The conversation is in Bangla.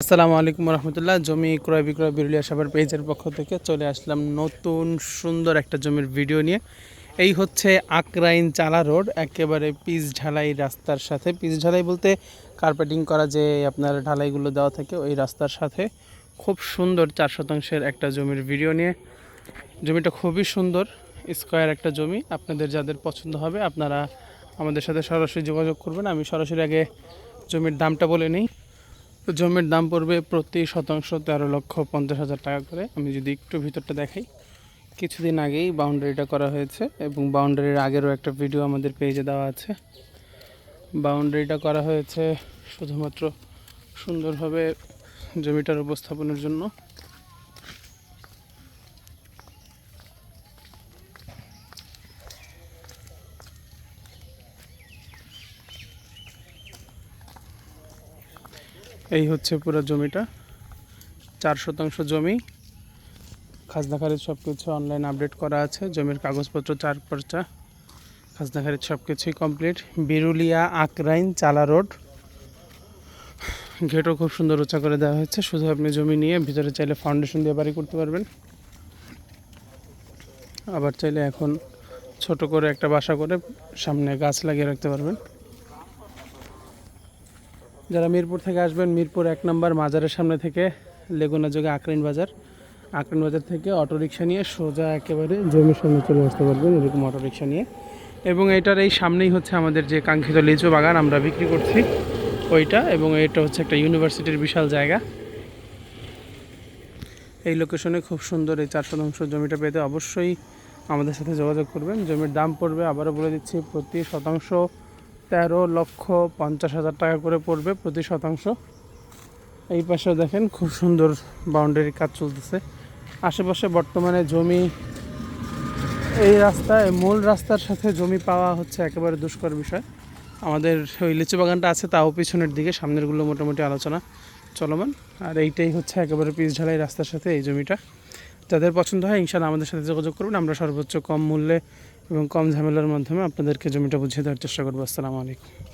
আসসালামু আলাইকুম রহমতুল্লাহ। জমি ক্রয় বিক্রয় বিরুলিয়া সাভার পেজের পক্ষ থেকে চলে আসলাম নতুন সুন্দর একটা জমির ভিডিও নিয়ে। এই হচ্ছে আকরাইন চালা রোড, একেবারে পিচ ঢালাই রাস্তার সাথে। পিচ ঢালাই বলতে কার্পেটিং করা যে আপনার ঢালাইগুলো দেওয়া থাকে ওই রাস্তার সাথে খুব সুন্দর 4 শতাংশের একটা জমির ভিডিও নিয়ে। জমিটা খুবই সুন্দর, স্কোয়ার একটা জমি। আপনাদের যাদের পছন্দ হবে আপনারা আমাদের সাথে সরাসরি যোগাযোগ করবেন। আমি সরাসরি আগে জমির দামটা বলে নিই। তো জমির দাম পড়বে প্রতি শতাংশ 13,50,000 টাকা করে। আমি যদি একটু ভিতরটা দেখাই, কিছুদিন আগেই বাউন্ডারিটা করা হয়েছে এবং বাউন্ডারির আগেরও একটা ভিডিও আমাদের পেজে দেওয়া আছে। বাউন্ডারিটা করা হয়েছে শুধুমাত্র সুন্দরভাবে জমিটার উপস্থাপনের জন্য। এই হচ্ছে পুরো জমিটা, 4 শতাংশ জমি। খাজনা খারিজ সব কিছু অনলাইন আপডেট করা আছে। জমির কাগজপত্র 4 পর্চা, খাজনা খারিজ সব কিছুই কমপ্লিট। বিরুলিয়া আকরাইন চালা রোড। গেটও খুব সুন্দর উঁচা করে দেওয়া হয়েছে। শুধু আপনি জমি নিয়ে ভিতরে চাইলে ফাউন্ডেশন দিয়ে বাড়ি করতে পারবেন, আবার চাইলে এখন ছোট করে একটা বাসা করে সামনে গাছ লাগিয়ে রাখতে পারবেন। যারা মিরপুর থেকে আসবেন, মিরপুর 1 নম্বর মাজারের সামনে থেকে লেগুনা যোগে আকরাইন বাজার, আকরাইন বাজার থেকে অটোরিকশা নিয়ে সোজা একেবারে জমির সামনে চলে আসতে পারবেন, এরকম অটোরিকশা নিয়ে। এবং এটার এই সামনেই হচ্ছে আমাদের যে কাঙ্ক্ষিত লিচু বাগান আমরা বিক্রি করছি ওইটা। এবং এটা হচ্ছে একটা ইউনিভার্সিটির বিশাল জায়গা। এই লোকেশনে খুব সুন্দর এই 4 শতাংশ জমিটা পেতে অবশ্যই আমাদের সাথে যোগাযোগ করবেন। জমির দাম পড়বে, আবারও বলে দিচ্ছি, প্রতি শতাংশ 13,50,000 টাকা করে পড়বে প্রতি শতাংশ। এই পাশেও দেখেন খুব সুন্দর বাউন্ডারির কাজ চলতেছে। আশেপাশে বর্তমানে জমি, এই রাস্তায় মূল রাস্তার সাথে জমি পাওয়া হচ্ছে একেবারে দুষ্কর বিষয়। আমাদের ওই লিচু বাগানটা আছে তাও পিছনের দিকে, সামনেরগুলো মোটামুটি আলোচনা চলমান। আর এইটাই হচ্ছে একেবারে পিচ ঢালাই রাস্তার সাথে এই জমিটা। যাদের পছন্দ হয় ইনশাআল্লাহ আমাদের সাথে যোগাযোগ করবেন। আমরা সর্বোচ্চ কম মূল্যে এবং কম ঝামেলার মাধ্যমে আপনাদেরকে জমিটা বুঝিয়ে দেওয়ার চেষ্টা করবো। আসসালামু আলাইকুম।